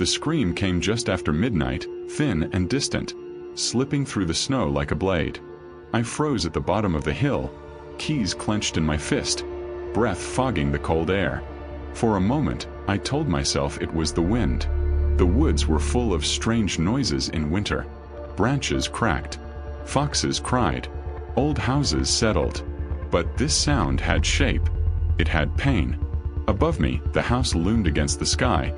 The scream came just after midnight, thin and distant, slipping through the snow like a blade. I froze at the bottom of the hill, keys clenched in my fist, breath fogging the cold air. For a moment, I told myself it was the wind. The woods were full of strange noises in winter. Branches cracked. Foxes cried. Old houses settled. But this sound had shape. It had pain. Above me, the house loomed against the sky.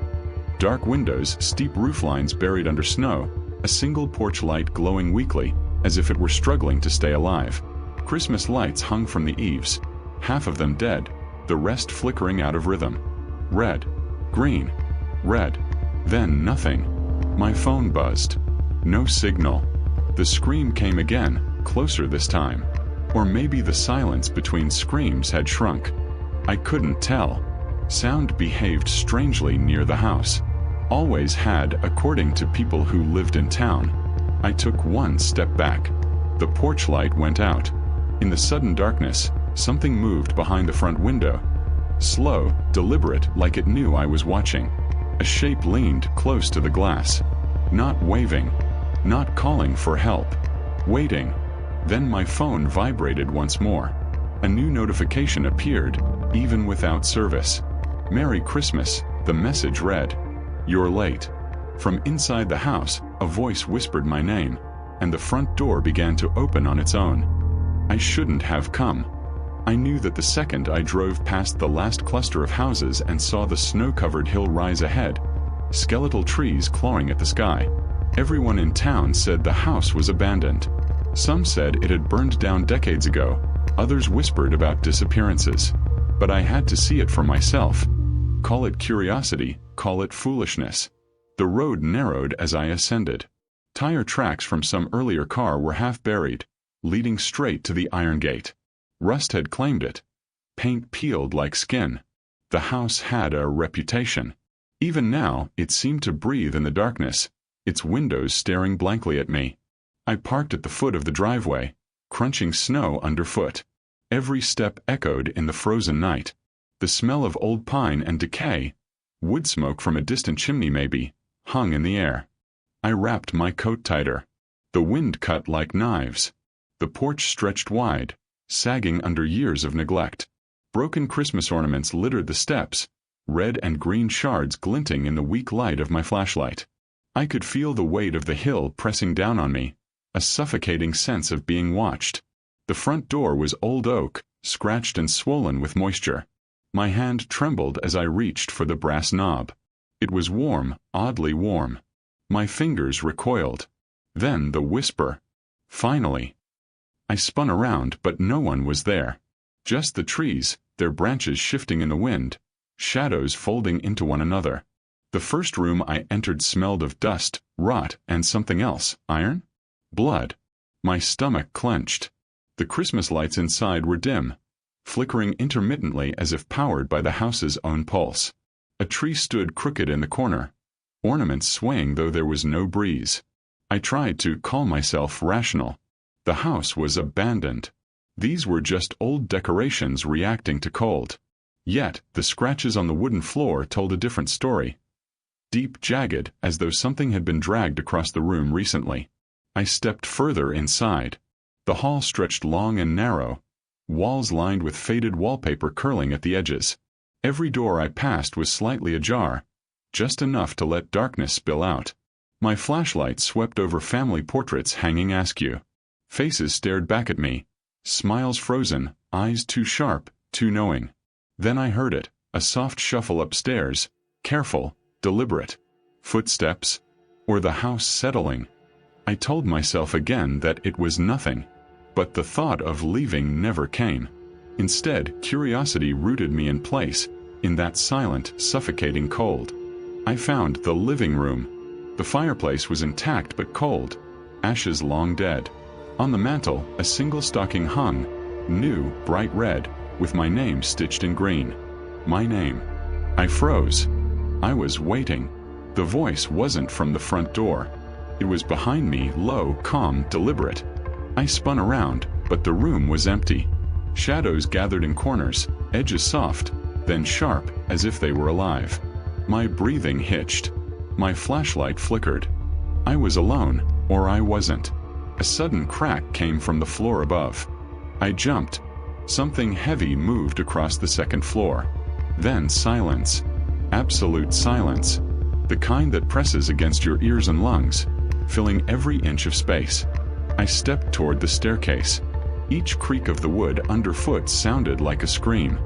Dark windows, steep rooflines buried under snow, a single porch light glowing weakly, as if it were struggling to stay alive. Christmas lights hung from the eaves, half of them dead, the rest flickering out of rhythm. Red, green, red, then nothing. My phone buzzed. No signal. The scream came again, closer this time. Or maybe the silence between screams had shrunk. I couldn't tell. Sound behaved strangely near the house. Always had, according to people who lived in town. I took one step back. The porch light went out. In the sudden darkness, something moved behind the front window. Slow, deliberate, like it knew I was watching. A shape leaned close to the glass. Not waving. Not calling for help. Waiting. Then my phone vibrated once more. A new notification appeared, even without service. "Merry Christmas," the message read. "You're late." From inside the house, a voice whispered my name, and the front door began to open on its own. I shouldn't have come. I knew that the second I drove past the last cluster of houses and saw the snow-covered hill rise ahead, skeletal trees clawing at the sky. Everyone in town said the house was abandoned. Some said it had burned down decades ago, others whispered about disappearances. But I had to see it for myself. Call it curiosity, call it foolishness. The road narrowed as I ascended. Tire tracks from some earlier car were half buried, leading straight to the iron gate. Rust had claimed it. Paint peeled like skin. The house had a reputation. Even now, it seemed to breathe in the darkness, its windows staring blankly at me. I parked at the foot of the driveway, crunching snow underfoot. Every step echoed in the frozen night. The smell of old pine and decay, wood smoke from a distant chimney maybe, hung in the air. I wrapped my coat tighter. The wind cut like knives. The porch stretched wide, sagging under years of neglect. Broken Christmas ornaments littered the steps, red and green shards glinting in the weak light of my flashlight. I could feel the weight of the hill pressing down on me, a suffocating sense of being watched. The front door was old oak, scratched and swollen with moisture. My hand trembled as I reached for the brass knob. It was warm, oddly warm. My fingers recoiled. Then the whisper. Finally. I spun around, but no one was there. Just the trees, their branches shifting in the wind, shadows folding into one another. The first room I entered smelled of dust, rot, and something else. Iron? Blood. My stomach clenched. The Christmas lights inside were dim, flickering intermittently as if powered by the house's own pulse. A tree stood crooked in the corner, ornaments swaying though there was no breeze. I tried to call myself rational. The house was abandoned. These were just old decorations reacting to cold. Yet, the scratches on the wooden floor told a different story. Deep, jagged, as though something had been dragged across the room recently. I stepped further inside. The hall stretched long and narrow, walls lined with faded wallpaper curling at the edges. Every door I passed was slightly ajar, just enough to let darkness spill out. My flashlight swept over family portraits hanging askew. Faces stared back at me, smiles frozen, eyes too sharp, too knowing. Then I heard it, a soft shuffle upstairs, careful, deliberate. Footsteps, or the house settling. I told myself again that it was nothing. But the thought of leaving never came. Instead, curiosity rooted me in place, in that silent, suffocating cold. I found the living room. The fireplace was intact but cold, ashes long dead. On the mantel, a single stocking hung, new, bright red, with my name stitched in green. My name. I froze. I was waiting. The voice wasn't from the front door. It was behind me, low, calm, deliberate. I spun around, but the room was empty. Shadows gathered in corners, edges soft, then sharp, as if they were alive. My breathing hitched. My flashlight flickered. I was alone, or I wasn't. A sudden crack came from the floor above. I jumped. Something heavy moved across the second floor. Then silence. Absolute silence. The kind that presses against your ears and lungs, filling every inch of space. I stepped toward the staircase. Each creak of the wood underfoot sounded like a scream.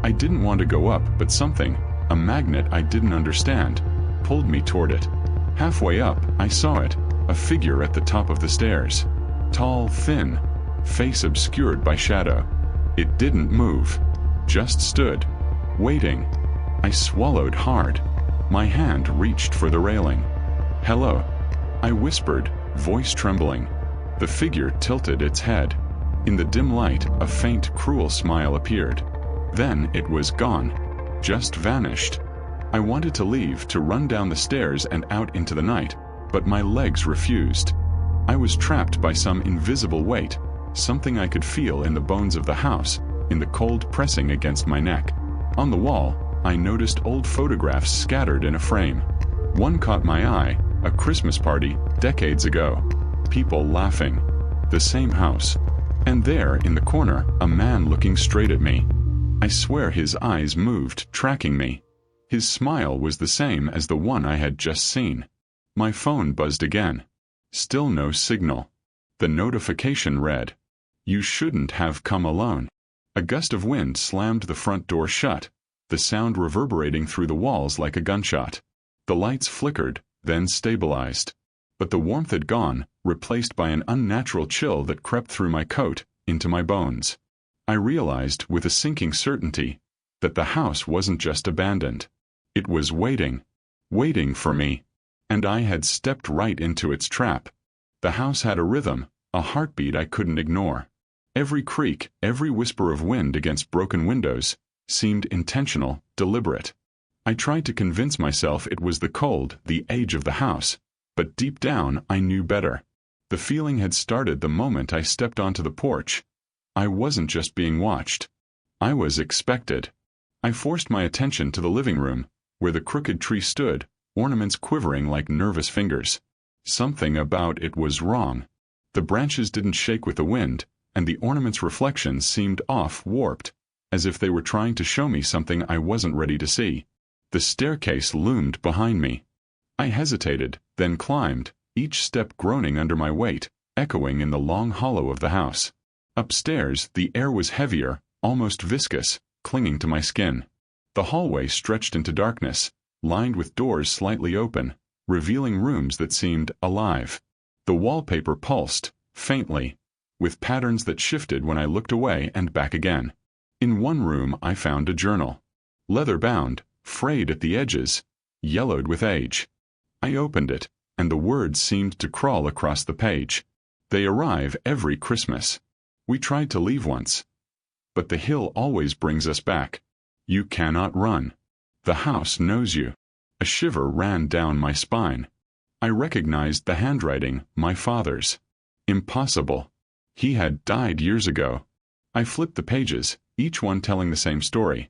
I didn't want to go up, but something, a magnet I didn't understand, pulled me toward it. Halfway up, I saw it, a figure at the top of the stairs. Tall, thin, face obscured by shadow. It didn't move, just stood, waiting. I swallowed hard. My hand reached for the railing. "Hello," I whispered, voice trembling. The figure tilted its head. In the dim light, a faint, cruel smile appeared. Then it was gone, just vanished. I wanted to leave, to run down the stairs and out into the night, but my legs refused. I was trapped by some invisible weight, something I could feel in the bones of the house, in the cold pressing against my neck. On the wall, I noticed old photographs scattered in a frame. One caught my eye, a Christmas party, decades ago. People laughing. The same house. And there, in the corner, a man looking straight at me. I swear his eyes moved, tracking me. His smile was the same as the one I had just seen. My phone buzzed again. Still no signal. The notification read, "You shouldn't have come alone." A gust of wind slammed the front door shut, the sound reverberating through the walls like a gunshot. The lights flickered, then stabilized. But the warmth had gone, replaced by an unnatural chill that crept through my coat, into my bones. I realized, with a sinking certainty, that the house wasn't just abandoned. It was waiting. Waiting for me. And I had stepped right into its trap. The house had a rhythm, a heartbeat I couldn't ignore. Every creak, every whisper of wind against broken windows, seemed intentional, deliberate. I tried to convince myself it was the cold, the age of the house, but deep down I knew better. The feeling had started the moment I stepped onto the porch. I wasn't just being watched. I was expected. I forced my attention to the living room, where the crooked tree stood, ornaments quivering like nervous fingers. Something about it was wrong. The branches didn't shake with the wind, and the ornaments' reflections seemed off, warped, as if they were trying to show me something I wasn't ready to see. The staircase loomed behind me. I hesitated, then climbed, each step groaning under my weight, echoing in the long hollow of the house. Upstairs, the air was heavier, almost viscous, clinging to my skin. The hallway stretched into darkness, lined with doors slightly open, revealing rooms that seemed alive. The wallpaper pulsed, faintly, with patterns that shifted when I looked away and back again. In one room I found a journal. Leather-bound, frayed at the edges, yellowed with age. I opened it, and the words seemed to crawl across the page. They arrive every Christmas. We tried to leave once. But the hill always brings us back. You cannot run. The house knows you. A shiver ran down my spine. I recognized the handwriting, my father's. Impossible. He had died years ago. I flipped the pages, each one telling the same story.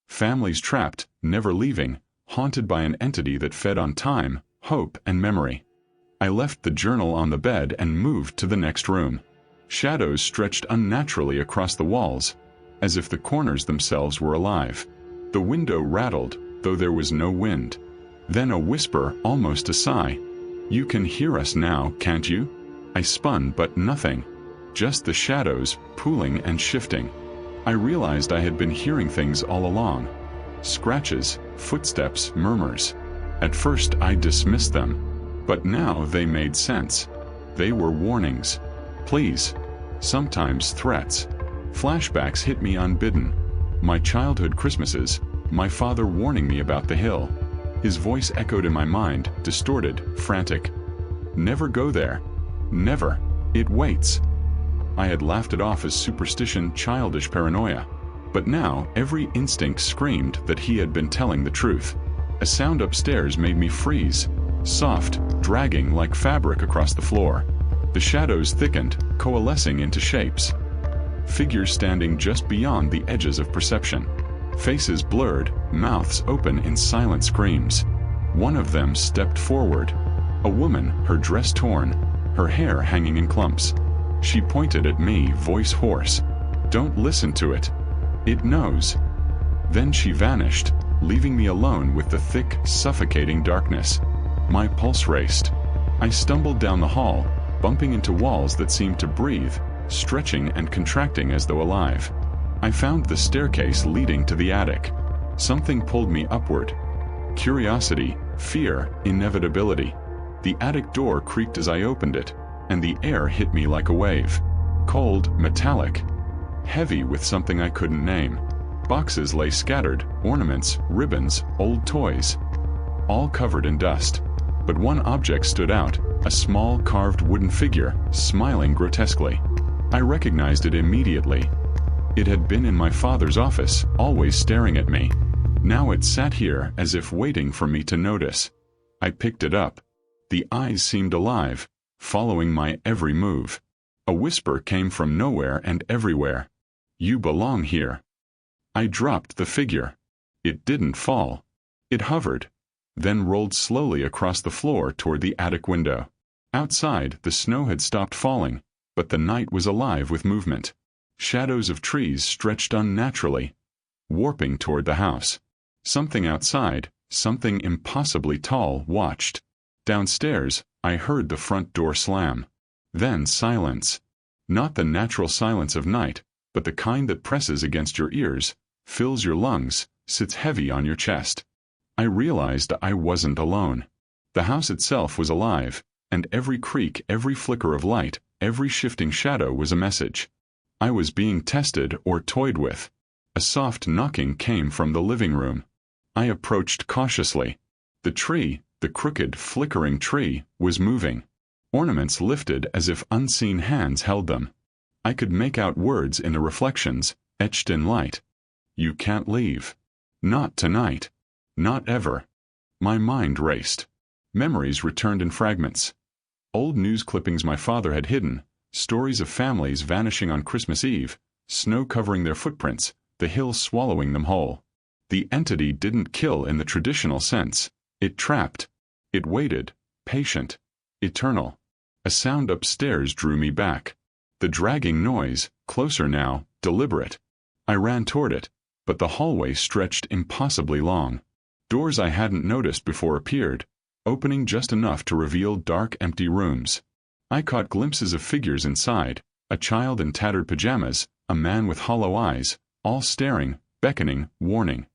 Families trapped, never leaving, haunted by an entity that fed on time, hope, and memory. I left the journal on the bed and moved to the next room. Shadows stretched unnaturally across the walls, as if the corners themselves were alive. The window rattled, though there was no wind. Then a whisper, almost a sigh. "You can hear us now, can't you?" I spun, but nothing. Just the shadows, pooling and shifting. I realized I had been hearing things all along. Scratches, footsteps, murmurs. At first I dismissed them. But now they made sense. They were warnings. Please. Sometimes threats. Flashbacks hit me unbidden. My childhood Christmases, my father warning me about the hill. His voice echoed in my mind, distorted, frantic. Never go there. Never. It waits. I had laughed it off as superstition, childish paranoia. But now, every instinct screamed that he had been telling the truth. A sound upstairs made me freeze. Soft, dragging like fabric across the floor. The shadows thickened, coalescing into shapes. Figures standing just beyond the edges of perception. Faces blurred, mouths open in silent screams. One of them stepped forward. A woman, her dress torn, her hair hanging in clumps. She pointed at me, voice hoarse. "Don't listen to it. It knows." Then she vanished, leaving me alone with the thick, suffocating darkness. My pulse raced. I stumbled down the hall, bumping into walls that seemed to breathe, stretching and contracting as though alive. I found the staircase leading to the attic. Something pulled me upward. Curiosity, fear, inevitability. The attic door creaked as I opened it, and the air hit me like a wave. Cold, metallic, heavy with something I couldn't name. Boxes lay scattered, ornaments, ribbons, old toys, all covered in dust. But one object stood out, a small carved wooden figure, smiling grotesquely. I recognized it immediately. It had been in my father's office, always staring at me. Now it sat here as if waiting for me to notice. I picked it up. The eyes seemed alive, following my every move. A whisper came from nowhere and everywhere. "You belong here." I dropped the figure. It didn't fall. It hovered, then rolled slowly across the floor toward the attic window. Outside, the snow had stopped falling, but the night was alive with movement. Shadows of trees stretched unnaturally, warping toward the house. Something outside, something impossibly tall, watched. Downstairs, I heard the front door slam. Then silence. Not the natural silence of night, but the kind that presses against your ears, fills your lungs, sits heavy on your chest. I realized I wasn't alone. The house itself was alive, and every creak, every flicker of light, every shifting shadow was a message. I was being tested or toyed with. A soft knocking came from the living room. I approached cautiously. The tree, the crooked, flickering tree, was moving. Ornaments lifted as if unseen hands held them. I could make out words in the reflections, etched in light. "You can't leave. Not tonight. Not ever." My mind raced. Memories returned in fragments. Old news clippings my father had hidden, stories of families vanishing on Christmas Eve, snow covering their footprints, the hill swallowing them whole. The entity didn't kill in the traditional sense. It trapped. It waited, patient, eternal. A sound upstairs drew me back. The dragging noise, closer now, deliberate. I ran toward it, but the hallway stretched impossibly long. Doors I hadn't noticed before appeared, opening just enough to reveal dark, empty rooms. I caught glimpses of figures inside, a child in tattered pajamas, a man with hollow eyes, all staring, beckoning, warning.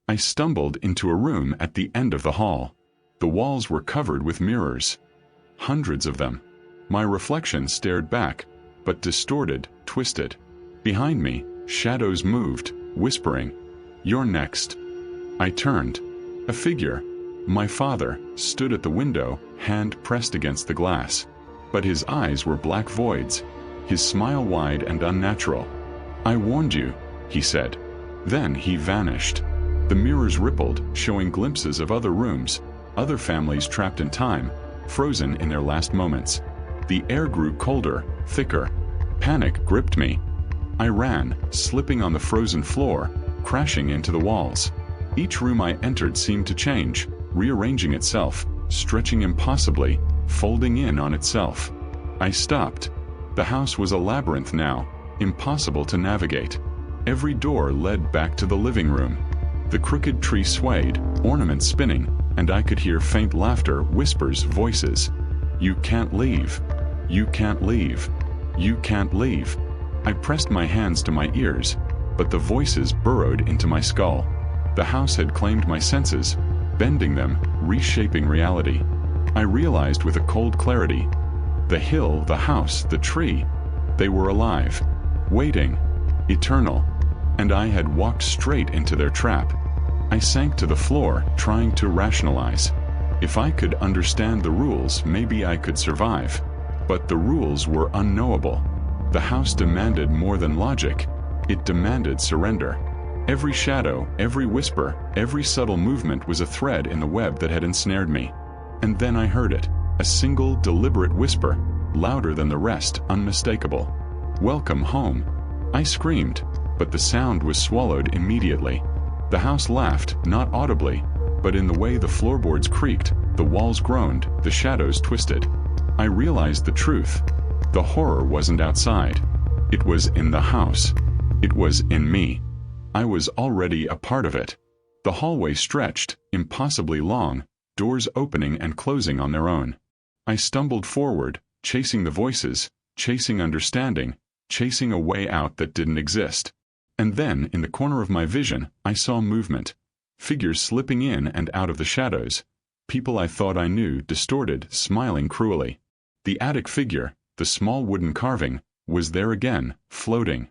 I stumbled into a room at the end of the hall. The walls were covered with mirrors. Hundreds of them. My reflection stared back, but distorted, twisted. Behind me, shadows moved, whispering, "You're next." I turned. A figure, my father, stood at the window, hand pressed against the glass. But his eyes were black voids, his smile wide and unnatural. "I warned you," he said. Then he vanished. The mirrors rippled, showing glimpses of other rooms, other families trapped in time, frozen in their last moments. The air grew colder, thicker. Panic gripped me. I ran, slipping on the frozen floor, crashing into the walls. Each room I entered seemed to change, rearranging itself, stretching impossibly, folding in on itself. I stopped. The house was a labyrinth now, impossible to navigate. Every door led back to the living room. The crooked tree swayed, ornaments spinning, and I could hear faint laughter, whispers, voices. "You can't leave. You can't leave. You can't leave." I pressed my hands to my ears, but the voices burrowed into my skull. The house had claimed my senses, bending them, reshaping reality. I realized with a cold clarity. The hill, the house, the tree, they were alive, waiting, eternal, and I had walked straight into their trap. I sank to the floor, trying to rationalize. If I could understand the rules, maybe I could survive. But the rules were unknowable. The house demanded more than logic. It demanded surrender. Every shadow, every whisper, every subtle movement was a thread in the web that had ensnared me. And then I heard it, a single, deliberate whisper, louder than the rest, unmistakable. "Welcome home." I screamed, but the sound was swallowed immediately. The house laughed, not audibly, but in the way the floorboards creaked, the walls groaned, the shadows twisted. I realized the truth. The horror wasn't outside. It was in the house. It was in me. I was already a part of it. The hallway stretched, impossibly long, doors opening and closing on their own. I stumbled forward, chasing the voices, chasing understanding, chasing a way out that didn't exist. And then, in the corner of my vision, I saw movement. Figures slipping in and out of the shadows. People I thought I knew, distorted, smiling cruelly. The attic figure, the small wooden carving, was there again, floating.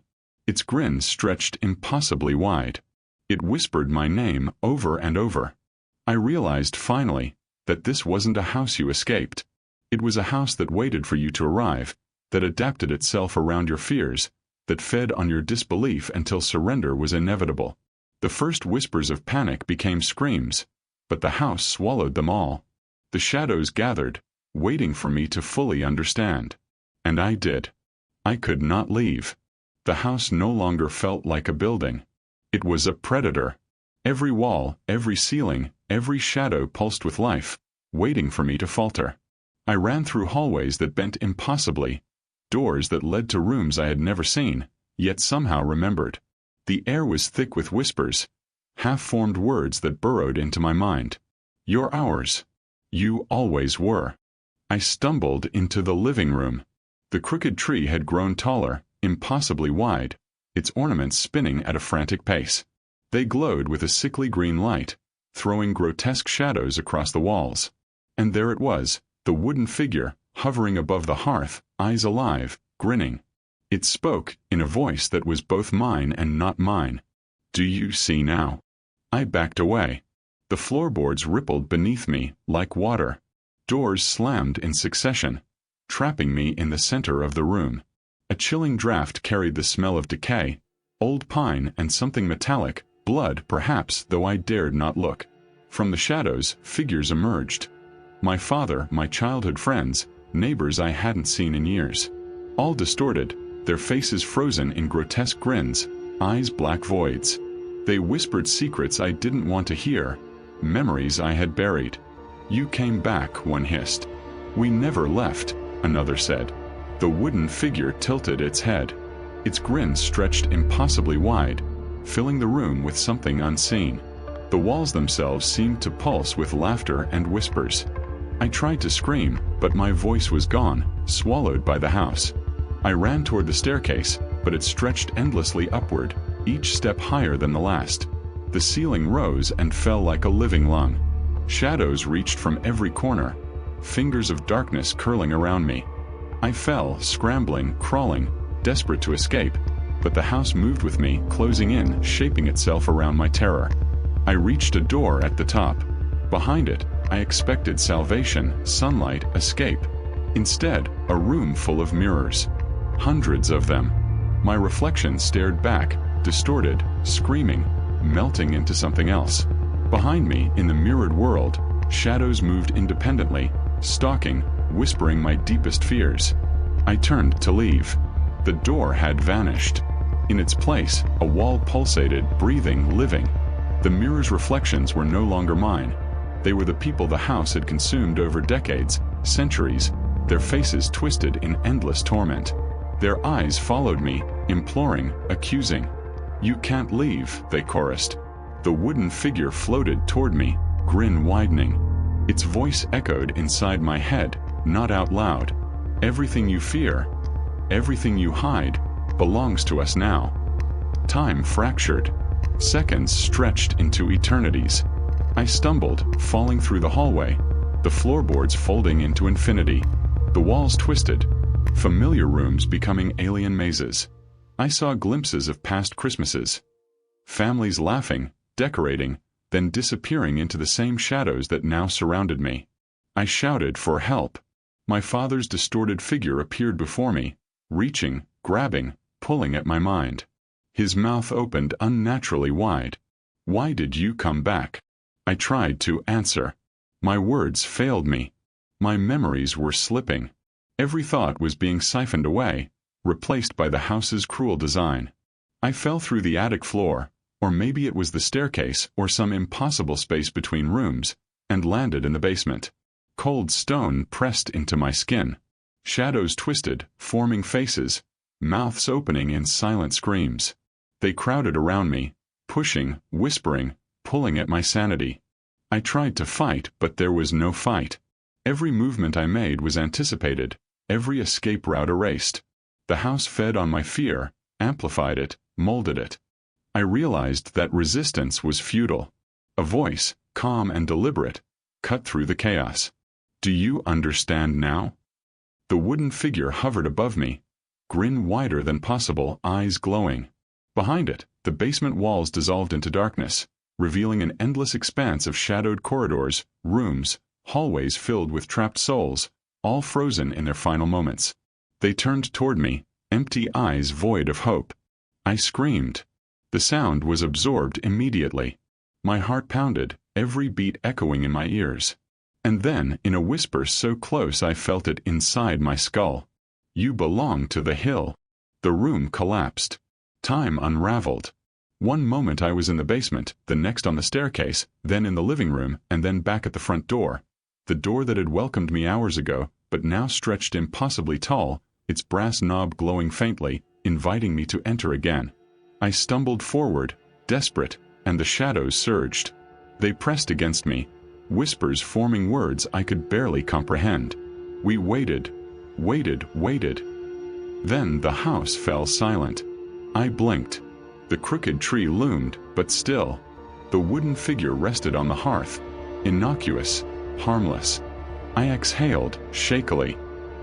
Its grin stretched impossibly wide. It whispered my name over and over. I realized, finally, that this wasn't a house you escaped. It was a house that waited for you to arrive, that adapted itself around your fears, that fed on your disbelief until surrender was inevitable. The first whispers of panic became screams, but the house swallowed them all. The shadows gathered, waiting for me to fully understand. And I did. I could not leave. The house no longer felt like a building. It was a predator. Every wall, every ceiling, every shadow pulsed with life, waiting for me to falter. I ran through hallways that bent impossibly, doors that led to rooms I had never seen, yet somehow remembered. The air was thick with whispers, half-formed words that burrowed into my mind. You're ours. You always were. I stumbled into the living room. The crooked tree had grown taller, impossibly wide, its ornaments spinning at a frantic pace. They glowed with a sickly green light, throwing grotesque shadows across the walls. And there it was, the wooden figure, hovering above the hearth, eyes alive, grinning. It spoke, in a voice that was both mine and not mine. Do you see now? I backed away. The floorboards rippled beneath me, like water. Doors slammed in succession, trapping me in the center of the room. A chilling draft carried the smell of decay, old pine and something metallic, blood perhaps, though I dared not look. From the shadows, figures emerged. My father, my childhood friends, neighbors I hadn't seen in years. All distorted, their faces frozen in grotesque grins, eyes black voids. They whispered secrets I didn't want to hear, memories I had buried. You came back, one hissed. We never left, another said. The wooden figure tilted its head. Its grin stretched impossibly wide, filling the room with something unseen. The walls themselves seemed to pulse with laughter and whispers. I tried to scream, but my voice was gone, swallowed by the house. I ran toward the staircase, but it stretched endlessly upward, each step higher than the last. The ceiling rose and fell like a living lung. Shadows reached from every corner, fingers of darkness curling around me. I fell, scrambling, crawling, desperate to escape, but the house moved with me, closing in, shaping itself around my terror. I reached a door at the top. Behind it, I expected salvation, sunlight, escape. Instead, a room full of mirrors. Hundreds of them. My reflection stared back, distorted, screaming, melting into something else. Behind me, in the mirrored world, shadows moved independently, stalking, whispering my deepest fears. I turned to leave. The door had vanished. In its place, a wall pulsated, breathing, living. The mirror's reflections were no longer mine. They were the people the house had consumed over decades, centuries, their faces twisted in endless torment. Their eyes followed me, imploring, accusing. You can't leave, they chorused. The wooden figure floated toward me, grin widening. Its voice echoed inside my head, not out loud. Everything you fear, everything you hide, belongs to us now. Time fractured. Seconds stretched into eternities. I stumbled, falling through the hallway, the floorboards folding into infinity. The walls twisted, familiar rooms becoming alien mazes. I saw glimpses of past Christmases. Families laughing, decorating, then disappearing into the same shadows that now surrounded me. I shouted for help. My father's distorted figure appeared before me, reaching, grabbing, pulling at my mind. His mouth opened unnaturally wide. Why did you come back? I tried to answer. My words failed me. My memories were slipping. Every thought was being siphoned away, replaced by the house's cruel design. I fell through the attic floor, Or maybe it was the staircase or some impossible space between rooms, and landed in the basement. Cold stone pressed into my skin. Shadows twisted, forming faces, mouths opening in silent screams. They crowded around me, pushing, whispering, pulling at my sanity. I tried to fight, but there was no fight. Every movement I made was anticipated, every escape route erased. The house fed on my fear, amplified it, molded it. I realized that resistance was futile. A voice, calm and deliberate, cut through the chaos. Do you understand now? The wooden figure hovered above me, grin wider than possible, eyes glowing. Behind it, the basement walls dissolved into darkness, revealing an endless expanse of shadowed corridors, rooms, hallways filled with trapped souls, all frozen in their final moments. They turned toward me, empty eyes void of hope. I screamed. The sound was absorbed immediately. My heart pounded, every beat echoing in my ears. And then, in a whisper so close I felt it inside my skull. You belong to the hill. The room collapsed. Time unraveled. One moment I was in the basement, the next on the staircase, then in the living room, and then back at the front door. The door that had welcomed me hours ago, but now stretched impossibly tall, its brass knob glowing faintly, inviting me to enter again. I stumbled forward, desperate, and the shadows surged. They pressed against me, whispers forming words I could barely comprehend. We waited, waited. Then the house fell silent. I blinked. The crooked tree loomed, but still. The wooden figure rested on the hearth, innocuous, harmless. I exhaled, shakily.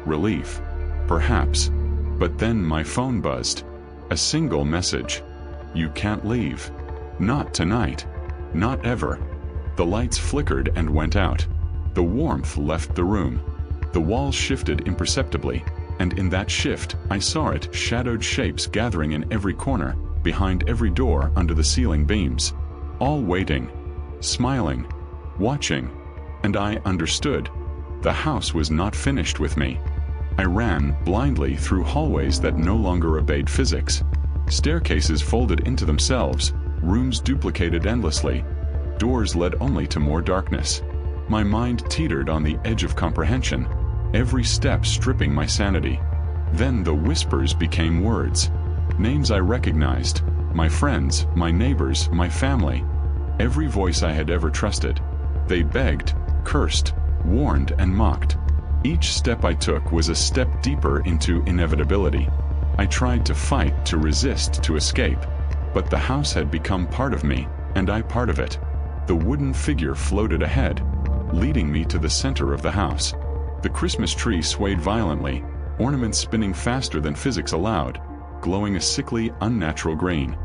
Relief. Perhaps. But then my phone buzzed. A single message. You can't leave. Not tonight. Not ever. The lights flickered and went out. The warmth left the room. The walls shifted imperceptibly, and in that shift I saw it, shadowed shapes gathering in every corner, behind every door, under the ceiling beams. All waiting, smiling, watching, and I understood. The house was not finished with me. I ran blindly through hallways that no longer obeyed physics. Staircases folded into themselves, rooms duplicated endlessly. Doors led only to more darkness. My mind teetered on the edge of comprehension, every step stripping my sanity. Then the whispers became words. Names I recognized, my friends, my neighbors, my family, every voice I had ever trusted. They begged, cursed, warned, and mocked. Each step I took was a step deeper into inevitability. I tried to fight, to resist, to escape, but the house had become part of me, and I part of it. The wooden figure floated ahead, leading me to the center of the house. The Christmas tree swayed violently, ornaments spinning faster than physics allowed, glowing a sickly, unnatural green.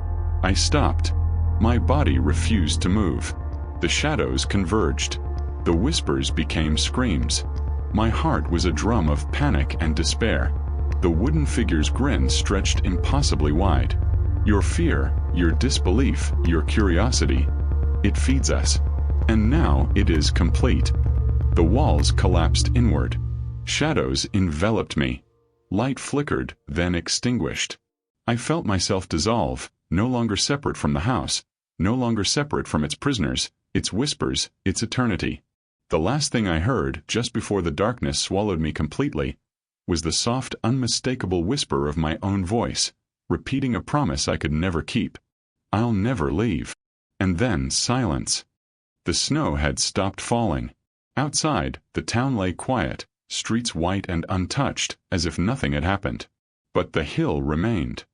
I stopped. My body refused to move. The shadows converged. The whispers became screams. My heart was a drum of panic and despair. The wooden figure's grin stretched impossibly wide. Your fear, your disbelief, your curiosity, it feeds us. And now it is complete. The walls collapsed inward. Shadows enveloped me. Light flickered, then extinguished. I felt myself dissolve, no longer separate from the house, no longer separate from its prisoners, its whispers, its eternity. The last thing I heard, just before the darkness swallowed me completely, was the soft, unmistakable whisper of my own voice, repeating a promise I could never keep. I'll never leave. And then silence. The snow had stopped falling. Outside, the town lay quiet, streets white and untouched, as if nothing had happened. But the hill remained.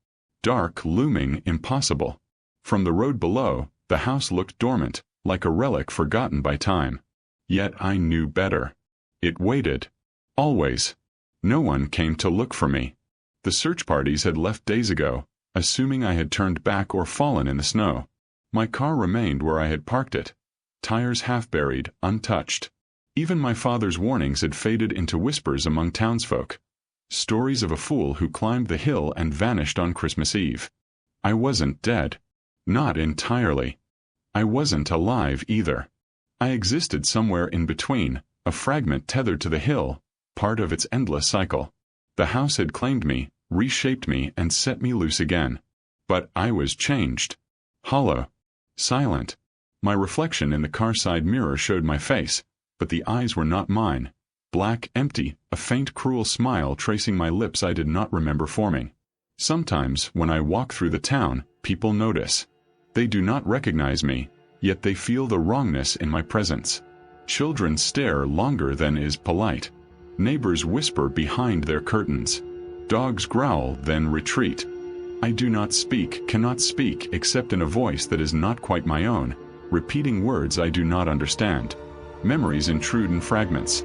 Dark, looming, impossible. From the road below, the house looked dormant, like a relic forgotten by time. Yet I knew better. It waited. Always. No one came to look for me. The search parties had left days ago, assuming I had turned back or fallen in the snow. My car remained where I had parked it, tires half buried, untouched. Even my father's warnings had faded into whispers among townsfolk. Stories of a fool who climbed the hill and vanished on Christmas Eve. I wasn't dead. Not entirely. I wasn't alive either. I existed somewhere in between, a fragment tethered to the hill, part of its endless cycle. The house had claimed me, reshaped me, and set me loose again. But I was changed. Hollow. Silent. My reflection in the car side mirror showed my face, but the eyes were not mine. Black, empty, a faint cruel smile tracing my lips I did not remember forming. Sometimes, when I walk through the town, people notice. They do not recognize me, yet they feel the wrongness in my presence. Children stare longer than is polite. Neighbors whisper behind their curtains. Dogs growl, then retreat. I do not speak, cannot speak, except in a voice that is not quite my own, repeating words I do not understand. Memories intrude in fragments.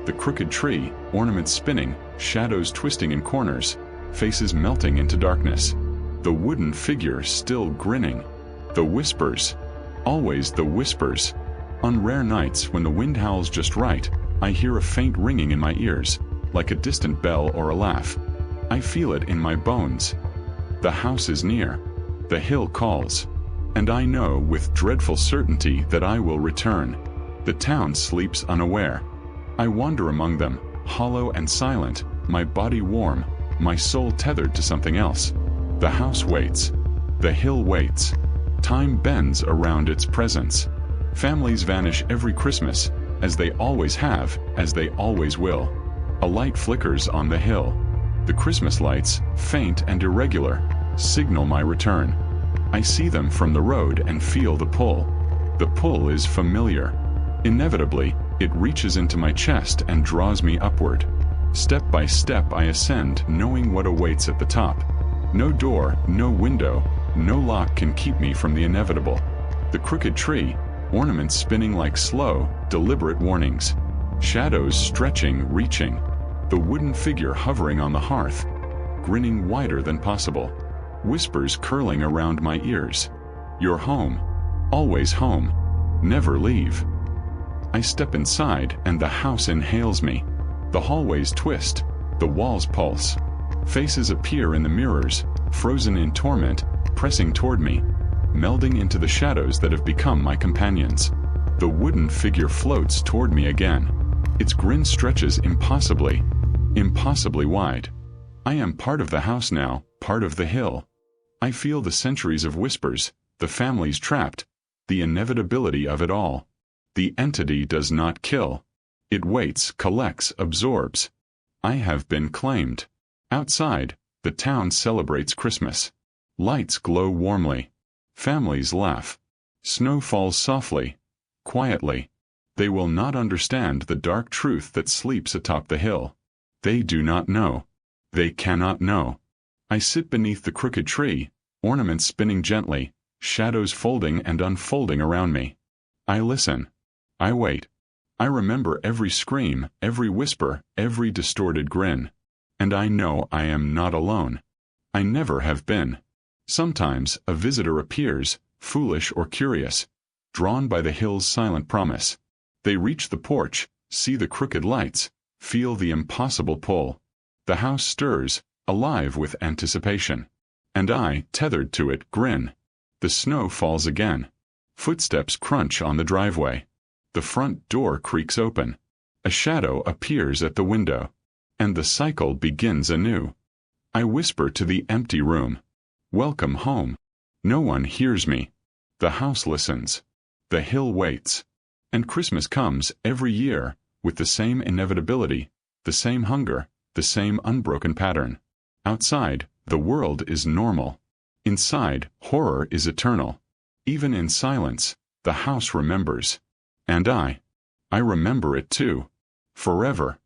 The crooked tree, ornaments spinning, shadows twisting in corners, faces melting into darkness. The wooden figure still grinning. The whispers. Always the whispers. On rare nights when the wind howls just right, I hear a faint ringing in my ears, like a distant bell or a laugh. I feel it in my bones. The house is near. The hill calls. And I know with dreadful certainty that I will return. The town sleeps unaware. I wander among them, hollow and silent, my body warm, my soul tethered to something else. The house waits. The hill waits. Time bends around its presence. Families vanish every Christmas, as they always have, as they always will. A light flickers on the hill. The Christmas lights, faint and irregular, signal my return. I see them from the road and feel the pull. The pull is familiar. Inevitably, it reaches into my chest and draws me upward. Step by step I ascend, knowing what awaits at the top. No door, no window, no lock can keep me from the inevitable. The crooked tree, ornaments spinning like slow, deliberate warnings. Shadows stretching, reaching. The wooden figure hovering on the hearth, grinning wider than possible. Whispers curling around my ears. You're home. Always home. Never leave. I step inside and the house inhales me. The hallways twist. The walls pulse. Faces appear in the mirrors, frozen in torment, pressing toward me, melding into the shadows that have become my companions. The wooden figure floats toward me again. Its grin stretches impossibly wide. I am part of the house now, part of the hill. I feel the centuries of whispers, the families trapped, the inevitability of it all. The entity does not kill. It waits, collects, absorbs. I have been claimed. Outside, the town celebrates Christmas. Lights glow warmly. Families laugh. Snow falls softly, quietly. They will not understand the dark truth that sleeps atop the hill. They do not know. They cannot know. I sit beneath the crooked tree, ornaments spinning gently, shadows folding and unfolding around me. I listen. I wait. I remember every scream, every whisper, every distorted grin. And I know I am not alone. I never have been. Sometimes a visitor appears, foolish or curious, drawn by the hill's silent promise. They reach the porch, see the crooked lights, feel the impossible pull. The house stirs, alive with anticipation. And I, tethered to it, grin. The snow falls again. Footsteps crunch on the driveway. The front door creaks open. A shadow appears at the window. And the cycle begins anew. I whisper to the empty room. Welcome home. No one hears me. The house listens. The hill waits. And Christmas comes every year, with the same inevitability, the same hunger, the same unbroken pattern. Outside, the world is normal. Inside, horror is eternal. Even in silence, the house remembers. And I remember it too. Forever.